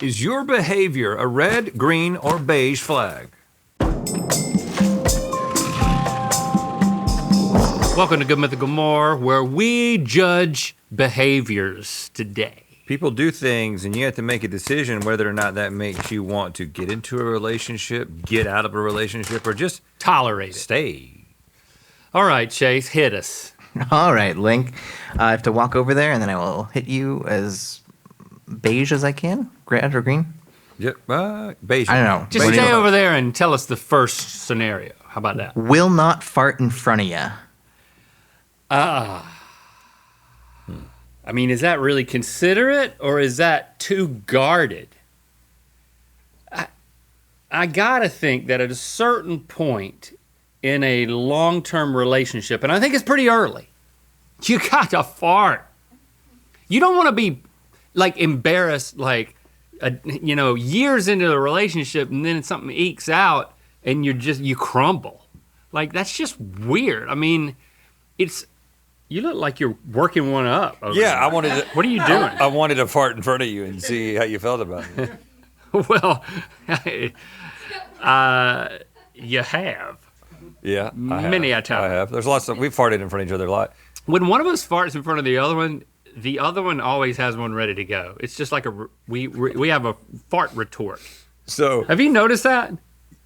Is your behavior a red, green, or beige flag? Welcome to Good Mythical More, where we judge behaviors today. People do things and you have to make a decision whether or not that makes you want to get into a relationship, get out of a relationship, or just Tolerate it. stay. All right, Chase, hit us. All right, Link. I have to walk over there, and then I will hit you as beige as I can. Red or green? Yep, beige. I don't know. Just stay over there and tell us the first scenario. How about that? Will not fart in front of you. I mean, is that really considerate or is that too guarded? I gotta think that at a certain point in a long-term relationship, and I think it's pretty early, you gotta fart. You don't wanna be like embarrassed, like, years into the relationship and then something ekes out and you crumble. Like, that's just weird. I mean, you look like you're working one up. I wanted to. What are you doing? I wanted to fart in front of you and see how you felt about it. Well, you have. Yeah, Many a time. I have. There's lots of. We've farted in front of each other a lot. When one of us farts in front of the other one always has one ready to go. It's just like we have a fart retort. So have you noticed that?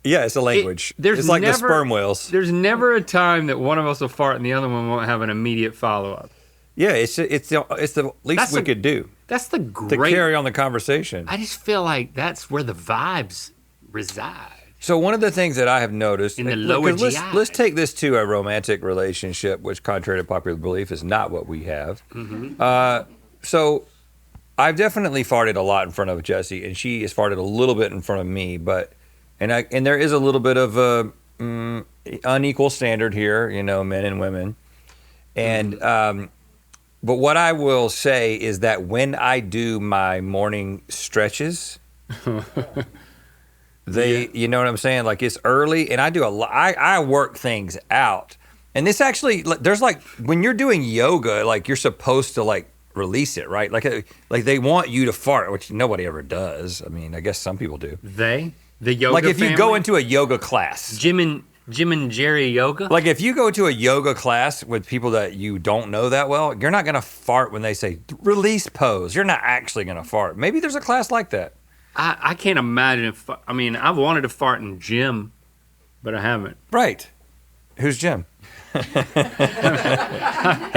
Yeah, it's a language. It's like the sperm whales. There's never a time that one of us will fart and the other one won't have an immediate follow-up. Yeah, it's the least we could do. That's the great... To carry on the conversation. I just feel like that's where the vibes reside. So one of the things that I have noticed... In the lower GI. Let's take this to a romantic relationship, which contrary to popular belief is not what we have. Mm-hmm. So I've definitely farted a lot in front of Jessie, and she has farted a little bit in front of me, but... And there is a little bit of a unequal standard here, men and women. And but what I will say is that when I do my morning stretches, you know what I'm saying? Like it's early, and I do a lot. I work things out, and this actually there's like when you're doing yoga, like you're supposed to like release it, right? Like they want you to fart, which nobody ever does. I mean, I guess some people do. The yoga like if family? you go into a yoga class. Jim and Jerry yoga? Like if you go to a yoga class with people that you don't know that well, you're not going to fart when they say release pose. You're not actually going to fart. Maybe there's a class like that. I can't imagine I've wanted to fart in gym, but I haven't. Right. Who's Jim? Have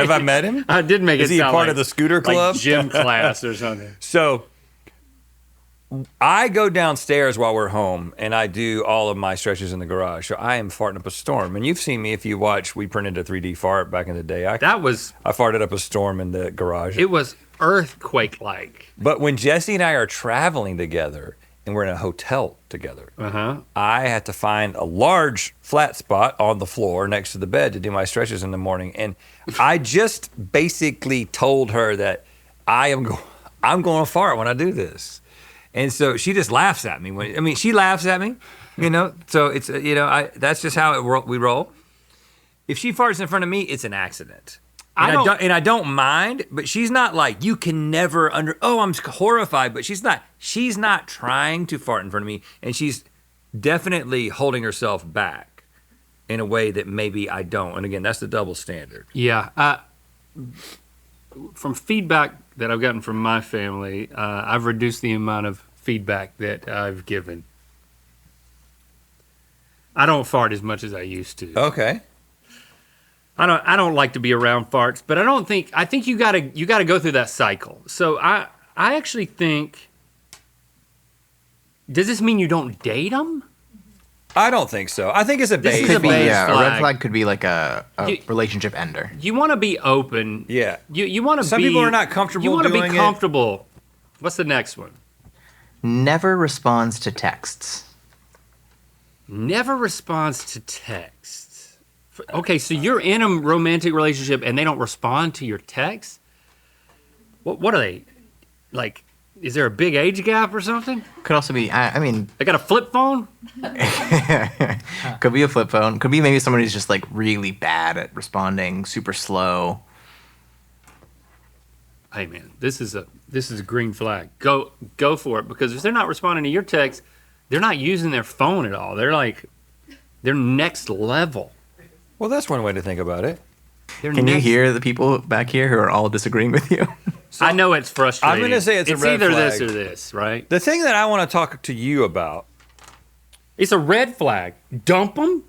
I met him? I did make it sound like... Is he a part of the scooter club? Like gym class or something. So... I go downstairs while we're home, and I do all of my stretches in the garage. So I am farting up a storm. And you've seen me if you watch. We printed a 3D fart back in the day. I farted up a storm in the garage. It was earthquake-like. But when Jessie and I are traveling together, and we're in a hotel together, I have to find a large flat spot on the floor next to the bed to do my stretches in the morning. And I just basically told her that I'm going to fart when I do this. And so she just laughs at me. She laughs at me, So it's that's just how we roll. If she farts in front of me, it's an accident. I don't mind, but she's not like you can never I'm horrified, but she's not. She's not trying to fart in front of me, and she's definitely holding herself back in a way that maybe I don't. And again, that's the double standard. Yeah. From feedback that I've gotten from my family, I've reduced the amount of feedback that I've given. I don't fart as much as I used to. Okay. I don't like to be around farts, but I think you gotta go through that cycle. So I actually think, does this mean you don't date them? I don't think so. I think it's a beige. A red flag could be like a relationship ender. You want to be open. Yeah. You want to be. Some people are not comfortable doing it. You want to be comfortable. What's the next one? Never responds to texts. Never responds to texts. Okay, so you're in a romantic relationship and they don't respond to your texts? What are they? Like, is there a big age gap or something? Could also be, They got a flip phone? Could be a flip phone. Could be maybe somebody who's just like really bad at responding, super slow. hey man, this is a green flag. Go for it, because if they're not responding to your text, they're not using their phone at all. They're next level. Well, that's one way to think about it. Can you hear the people back here who are all disagreeing with you? So, I know it's frustrating. I'm going to say it's a red either flag. this or this, right? The thing that I want to talk to you about. It's a red flag. Dump them?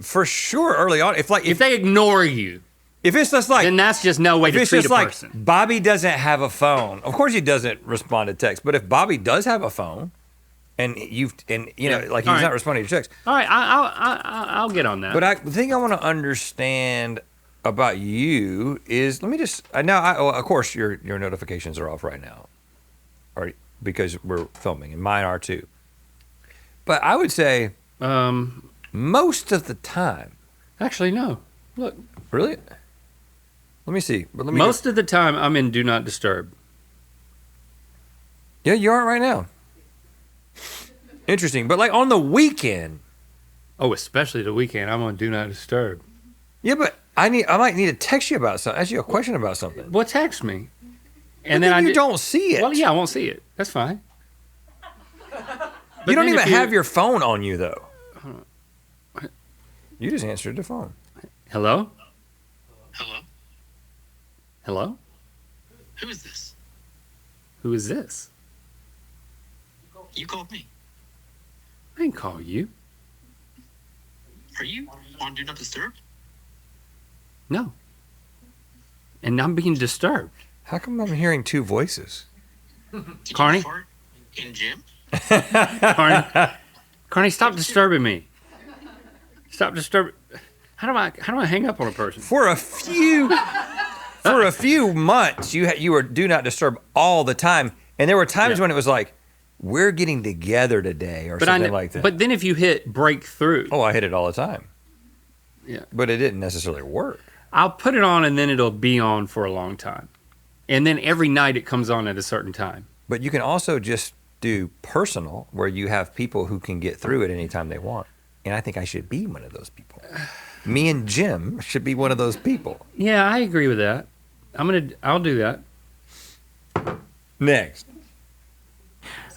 For sure, early on. If they ignore you, if it's just like, then that's just no way to treat a person. Like Bobby doesn't have a phone. Of course, he doesn't respond to text. But if Bobby does have a phone, and he's not responding to text. All right, I'll get on that. But the thing I want to understand about you is, of course, your notifications are off right now, or because we're filming, and mine are too. But I would say, most of the time. Actually, no. Look. Really? Let me see. But most of the time, I'm in Do Not Disturb. Yeah, you aren't right now. Interesting. But like on the weekend. Oh, especially the weekend, I'm on Do Not Disturb. Yeah, but I might need to text you about something, ask you a question about something. Well, text me. And then you don't see it. Well, yeah, I won't see it. That's fine. You don't even have your phone on you, though. You just answered the phone. Hello? Hello? Hello? Who is this? Who is this? You called me. I didn't call you. Are you on Do Not Disturb? No. And I'm being disturbed. How come I'm hearing two voices? Did Carney? you fart in gym? Carney, stop disturbing me. Stop disturbing. How do I hang up on a person? For a few months, you were Do Not Disturb all the time, and there were times when it was like, we're getting together today, or something like that. But then if you hit breakthrough, I hit it all the time. Yeah, but it didn't necessarily work. I'll put it on, and then it'll be on for a long time, and then every night it comes on at a certain time. But you can also just do personal, where you have people who can get through it anytime they want. And I think I should be one of those people. Me and Jim should be one of those people. Yeah, I agree with that. I'll do that. Next.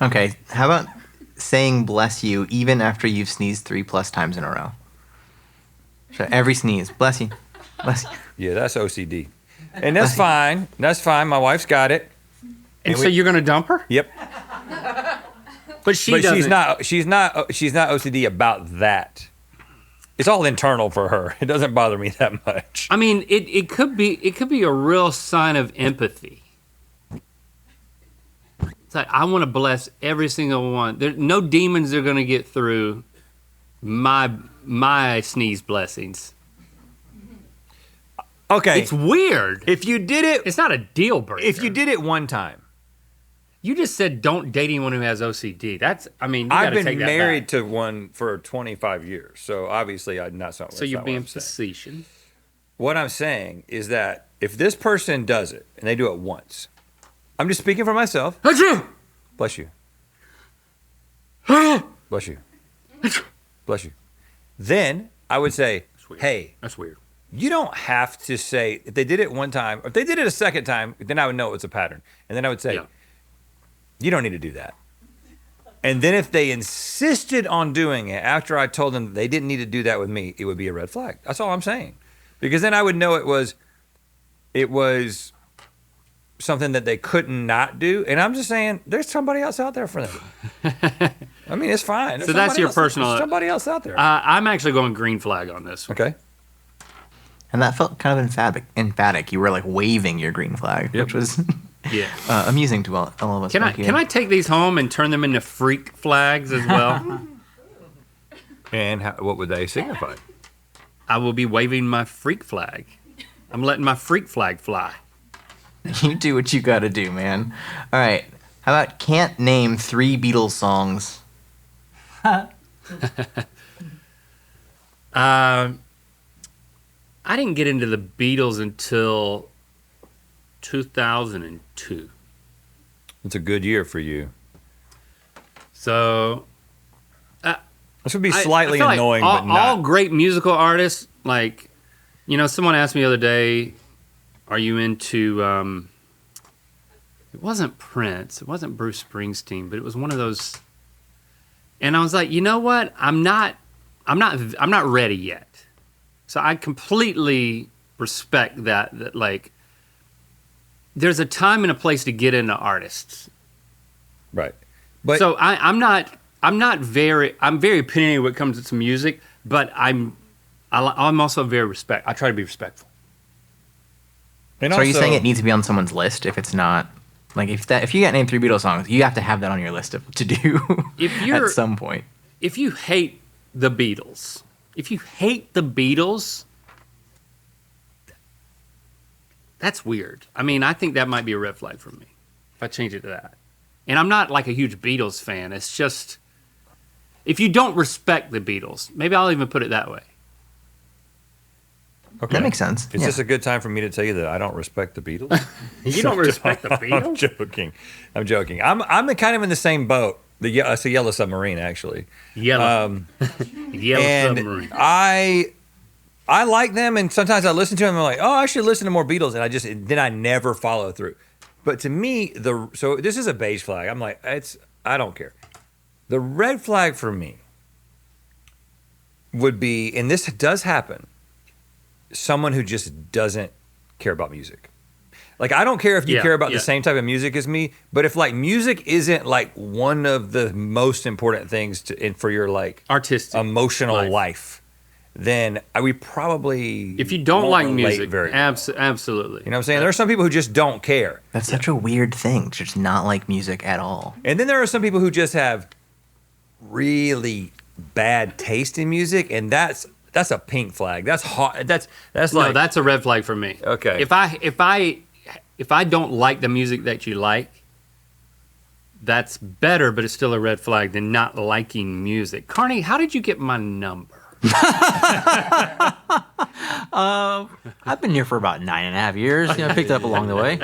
Okay, how about saying bless you even after you've sneezed 3+ times in a row? So every sneeze, bless you, bless you. Yeah, that's OCD. And that's fine. That's fine. My wife's got it. And so you're going to dump her? Yep. But she's not OCD about that. It's all internal for her. It doesn't bother me that much. I mean, it could be a real sign of empathy. It's like, I want to bless every single one. There's no demons are going to get through my sneeze blessings. Okay. It's weird. If you did it, it's not a deal breaker. If you did it one time. You just said don't date anyone who has OCD. I've been married to one for 25 years, so obviously I'm not something. So you're being facetious. What I'm saying is that if this person does it and they do it once, I'm just speaking for myself. Bless you. Bless you. Bless you. Then I would say, hey, that's weird. You don't have to say, if they did it one time, or if they did it a second time, then I would know it was a pattern. And then I would say, you don't need to do that. And then if they insisted on doing it after I told them they didn't need to do that with me, it would be a red flag. That's all I'm saying. Because then I would know it was something that they couldn't not do. And I'm just saying, there's somebody else out there for them. I mean, it's fine. So that's your personal. There's somebody else out there. I'm actually going green flag on this one. Okay. And that felt kind of emphatic. You were like waving your green flag, which was amusing to all of us. Can I take these home and turn them into freak flags as well? And what would they signify? I will be waving my freak flag. I'm letting my freak flag fly. You do what you gotta do, man. All right. How about can't name 3 Beatles songs? I didn't get into the Beatles until 2002. It's a good year for you. So this would be slightly annoying, like but not. All great musical artists, like, someone asked me the other day, Are you into? It wasn't Prince. It wasn't Bruce Springsteen, but it was one of those. And I was like, you know what? I'm not ready yet. So I completely respect that like there's a time and a place to get into artists. Right. But so I'm very opinionated when it comes to music, but I'm also I try to be respectful. And so are you saying it needs to be on someone's list if it's not like if you got named 3 Beatles songs, you have to have that on your list to do at some point. If you hate the Beatles, that's weird. I mean, I think that might be a red flag for me if I change it to that. And I'm not like a huge Beatles fan. It's just if you don't respect the Beatles, maybe I'll even put it that way. Okay. That makes sense. Is this a good time for me to tell you that I don't respect the Beatles? You don't respect the Beatles? I'm joking. I'm kind of in the same boat. It's a Yellow Submarine, actually. Yellow Submarine. I like them, and sometimes I listen to them, and I'm like, oh, I should listen to more Beatles, and then I never follow through. But to me, so this is a beige flag. I'm like, I don't care. The red flag for me would be, and this does happen, someone who just doesn't care about music. Like, I don't care if you care about the same type of music as me, but if like music isn't like one of the most important things for your like artistic emotional life, then we probably if you don't like music, You absolutely. know what I'm saying? There are some people who just don't care. That's such a weird thing to just not like music at all. And then there are some people who just have really bad taste in music, and that's a pink flag. That's hot. That's like no, that's a red flag for me. Okay. If I don't like the music that you like, that's better, but it's still a red flag than not liking music. Carney, how did you get my number? I've been here for about 9.5 years. I picked it up along the way.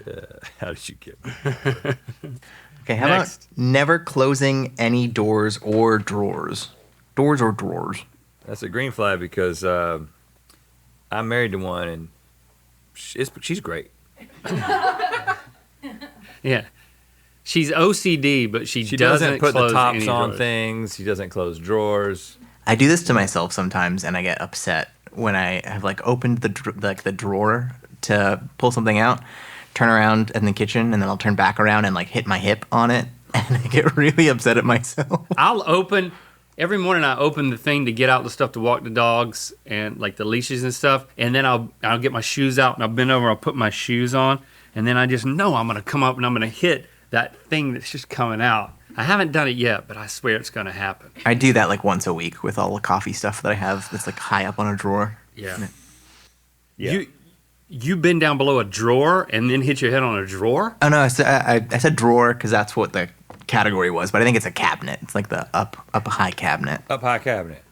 Yeah. How did you get me? Okay, how about never closing any doors or drawers? Doors or drawers? That's a green flag because I'm married to one, and she's great. Yeah. She's OCD, but she doesn't put the close tops any on drawers. things. She doesn't close drawers. I do this to myself sometimes, and I get upset when I have like opened the drawer to pull something out, turn around in the kitchen, and then I'll turn back around and like hit my hip on it, and I get really upset at myself. Every morning I open the thing to get out the stuff to walk the dogs and like the leashes and stuff, and then I'll get my shoes out and I'll bend over, I'll put my shoes on, and then I just know I'm gonna come up and I'm gonna hit that thing that's just coming out. I haven't done it yet, but I swear it's gonna happen. I do that like once a week with all the coffee stuff that I have that's like high up on a drawer. Yeah. You bend down below a drawer and then hit your head on a drawer? Oh no, I said drawer because that's what the category was, but I think it's a cabinet. It's like the up high cabinet. Up high cabinet.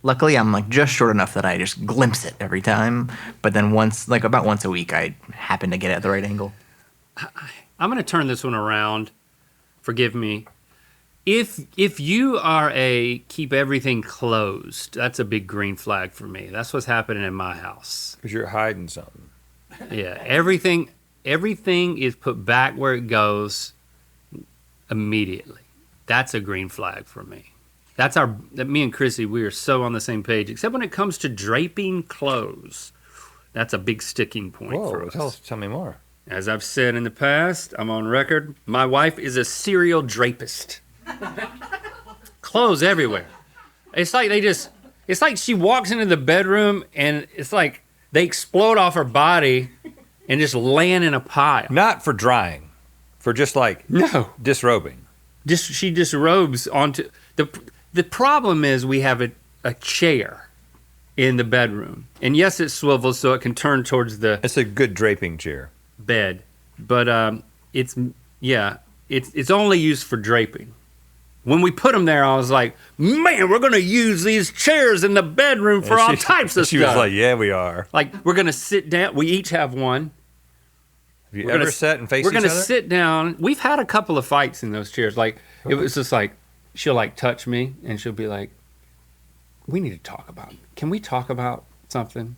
Luckily, I'm like just short enough that I just glimpse it every time. But then about once a week, I happen to get it at the right angle. I'm going to turn this one around. Forgive me. If you are a keep everything closed, that's a big green flag for me. That's what's happening in my house. Because you're hiding something. Yeah, everything is put back where it goes immediately. That's a green flag for me. Me and Chrissy, we are so on the same page, except when it comes to draping clothes. That's a big sticking point for us. Tell me more. As I've said in the past, I'm on record, my wife is a serial drapist. Clothes everywhere. It's like she walks into the bedroom and it's like they explode off her body and just land in a pile. Not for drying, for just like disrobing. She disrobes onto the problem is we have a chair in the bedroom, and yes, it swivels so it can turn towards the. It's a good draping chair. Bed, but it's only used for draping. When we put them there, I was like, man, we're gonna use these chairs in the bedroom for all types of stuff. She was like, yeah, we are. Like, we're gonna sit down. We each have one. Have you ever sat and faced each other? We're gonna other? sit down. We've had a couple of fights in those chairs. Like, it was just like she'll like touch me and she'll be like, we need to talk about it. Can we talk about something?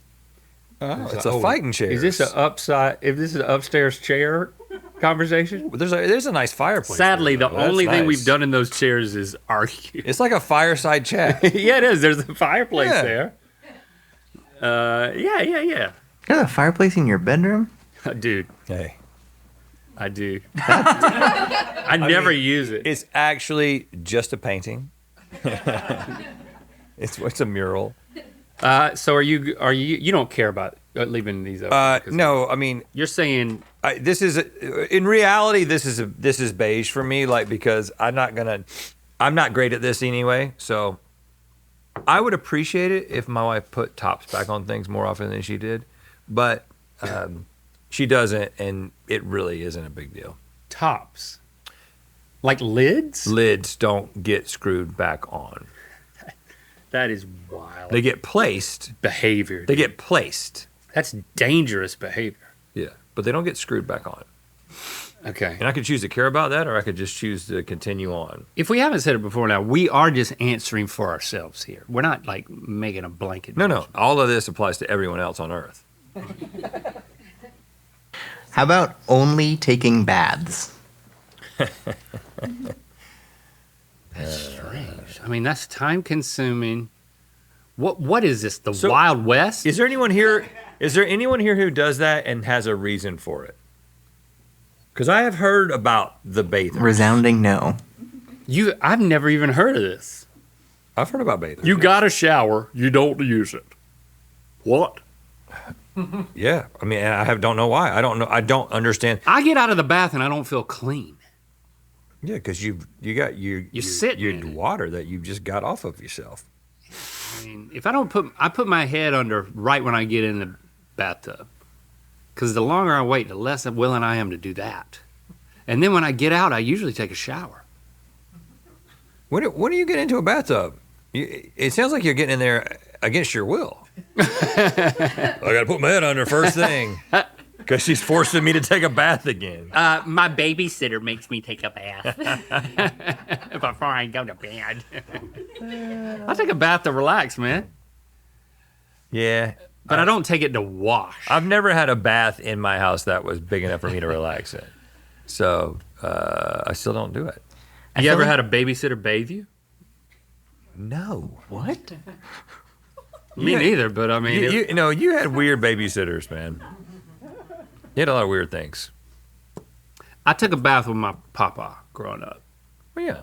Oh, it's a fighting chair. Is this If this is an upstairs chair conversation? There's a nice fireplace. Sadly, there, the though. only That's thing nice. we've done in those chairs is argue. It's like a fireside chat. Yeah, it is. There's a fireplace Yeah. there. Yeah. You got a fireplace in your bedroom? Dude, Hey, I do. I never use it. it's actually just a painting. It's a mural. So are you don't care about leaving these up? because No, I mean, You're saying this is in reality this is beige for me, like, because I'm not great at this anyway. So I would appreciate it if my wife put tops back on things more often than she did, but she doesn't, and it really isn't a big deal. tops. Like lids? Lids don't get screwed back on. That is wild. They get placed. Behavior. They get placed. That's dangerous behavior. Yeah, but they don't get screwed back on. Okay. And I could choose to care about that, or I could just choose to continue on. If we haven't said it before now, we are just answering for ourselves here. We're not like making a blanket. No. All of this applies to everyone else on Earth. How about only taking baths? That's strange. I mean, that's time consuming. What is this? The So- Wild West? Is there anyone here who does that and has a reason for it? Because I have heard about the bathers. Resounding no. I've never even heard of this. I've heard about bathers. You got a shower, you don't use it. What? Yeah, I mean, and I don't know why. I don't know. I don't understand. I get out of the bath and I don't feel clean. Yeah, because you got your sit in it. water that you just got off of yourself. I mean, if I put my head under right when I get in the bathtub. Because the longer I wait, the less willing I am to do that. And then when I get out, I usually take a shower. When do you get into a bathtub? It sounds like you're getting in there against your will. I got to put my head under first thing because she's forcing me to take a bath again. My babysitter makes me take a bath before I go to bed. I take a bath to relax, man. Yeah, But I don't take it to wash. I've never had a bath in my house that was big enough for me to relax in. So I still don't do it. You ever had a babysitter bathe you? No. What? Me neither, but I mean, You had weird babysitters, man. You had a lot of weird things. I took a bath with my papa growing up. Well, yeah.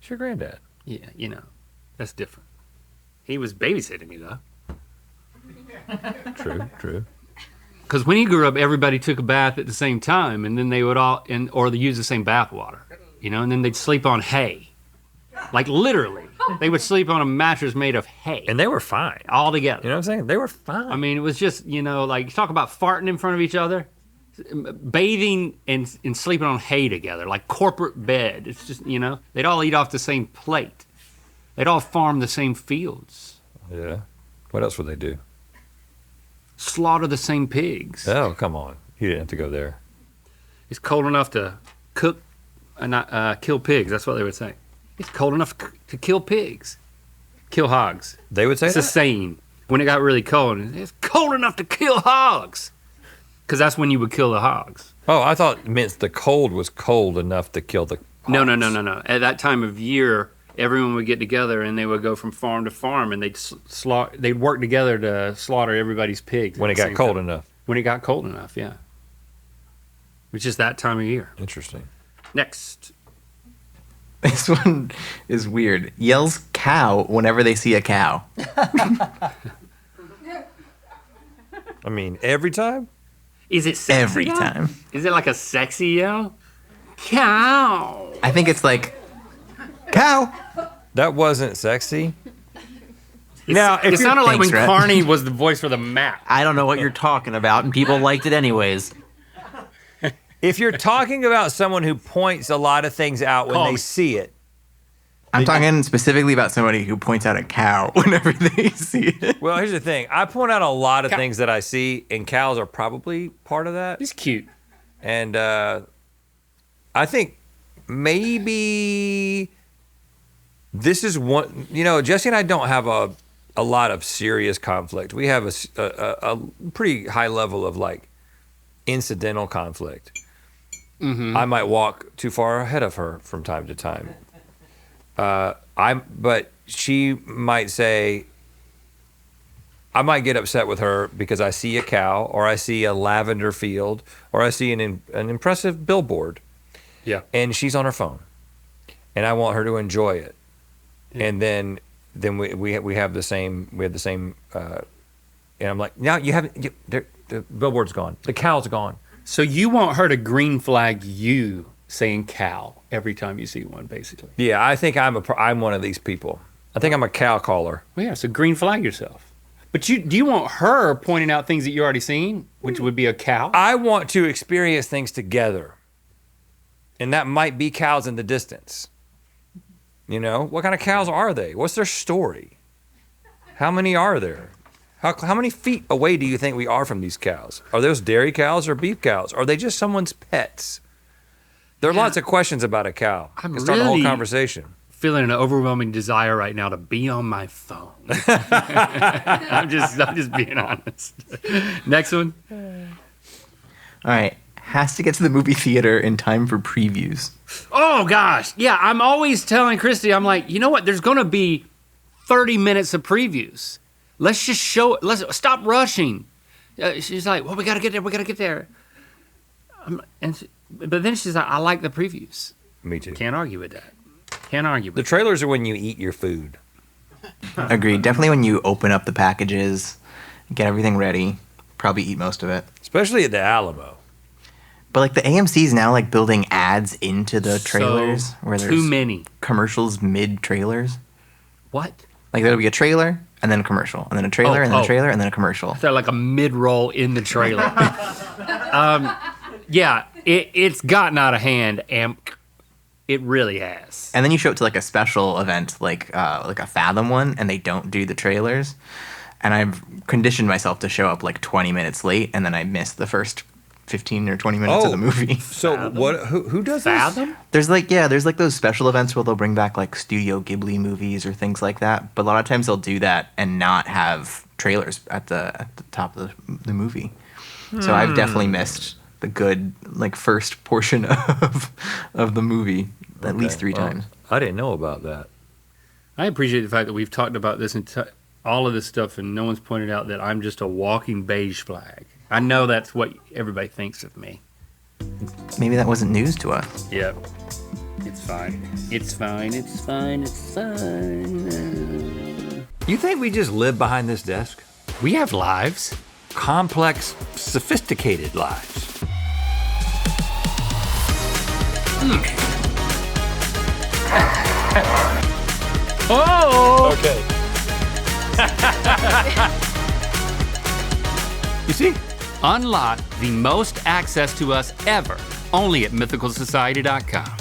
It's your granddad. Yeah, that's different. He was babysitting me, though. True. Because when he grew up, everybody took a bath at the same time, and then they would or they use the same bath water, and then they'd sleep on hay. Like literally, they would sleep on a mattress made of hay. And they were fine. All together. You know what I'm saying? They were fine. I mean, it was just, like talk about farting in front of each other, bathing and sleeping on hay together, like corporate bed. It's just, they'd all eat off the same plate. They'd all farm the same fields. Yeah. What else would they do? Slaughter the same pigs. Oh, come on. You didn't have to go there. It's cold enough to cook and not kill pigs. That's what they would say. It's cold enough to kill pigs. Kill hogs. They would say It's a that? saying. When it got really cold, it's cold enough to kill hogs. Because that's when you would kill the hogs. Oh, I thought it meant the cold was cold enough to kill the No. hogs. At that time of year, everyone would get together and they would go from farm to farm and they'd work together to slaughter everybody's pigs. When at it the got same cold time. enough. When it got cold enough, yeah. Which is that time of year. Interesting. Next. This one is weird. Yells cow whenever they see a cow. I mean, every time? Is it sexy? Every though? time. Is it like a sexy yell? Cow. I think it's like, cow. That wasn't sexy. Now, if It sounded like when Thanks, Rhett. Carney was the voice for the map. I don't know what you're talking about, and people liked it anyways. If you're talking about someone who points a lot of things out when Call they me. see it, I'm talking specifically about somebody who points out a cow whenever they see it. well, here's the thing. I point out a lot of things that I see, and cows are probably part of that. He's cute. And I think maybe this is one, Jesse and I don't have a lot of serious conflict. We have a pretty high level of like incidental conflict. Mm-hmm. I might walk too far ahead of her from time to time. But she might say, I might get upset with her because I see a cow, or I see a lavender field, or I see an impressive billboard. Yeah. And she's on her phone, and I want her to enjoy it. Yeah. And then we have the same, and I'm like, now the billboard's gone, the cow's gone. So you want her to green flag you saying cow every time you see one, basically. Yeah, I think I'm one of these people. I think I'm a cow caller. Well, yeah, so green flag yourself. But do you want her pointing out things that you already seen, which would be a cow? I want to experience things together. And that might be cows in the distance. You know, what kind of cows are they? What's their story? How many are there? How many feet away do you think we are from these cows? Are those dairy cows or beef cows? Are they just someone's pets? There are lots of questions about a cow. I'm Start the whole really conversation. Feeling an overwhelming desire right now to be on my phone. I'm just being honest. Next one. All right. Has to get to the movie theater in time for previews. Oh gosh. Yeah, I'm always telling Christy, I'm like, you know what? There's going to be 30 minutes of previews. Let's just show it. Let's stop rushing. She's like, well, we got to get there. We got to get there. But then she's like, I like the previews. Me too. Can't argue with that. Can't argue with the trailers are when you eat your food. Agreed. Definitely when you open up the packages, get everything ready, probably eat most of it. Especially at the Alamo. But like the AMC's now like building ads into the trailers where there's too many commercials mid-trailers. What? Like there'll be a trailer and then a commercial, and then a trailer and then a trailer and then a commercial. They're like a mid-roll in the trailer. Yeah, it's gotten out of hand, and it really has. And then you show up to like a special event, like a Fathom one, and they don't do the trailers. And I've conditioned myself to show up like 20 minutes late, and then I miss the first 15 or 20 minutes of the movie. So Fathom? What? Who does Fathom? this? There's like those special events where they'll bring back like Studio Ghibli movies or things like that. But a lot of times they'll do that and not have trailers at the top of the movie. So I've definitely missed the good like first portion of the movie at least 3 times. I didn't know about that. I appreciate the fact that we've talked about this and all of this stuff, and no one's pointed out that I'm just a walking beige flag. I know that's what everybody thinks of me. Maybe that wasn't news to us. Yep. It's fine. It's fine. It's fine. It's fine. You think we just live behind this desk? We have lives. Complex, sophisticated lives. Oh! Okay. You see? Unlock the most access to us ever, only at mythicalsociety.com.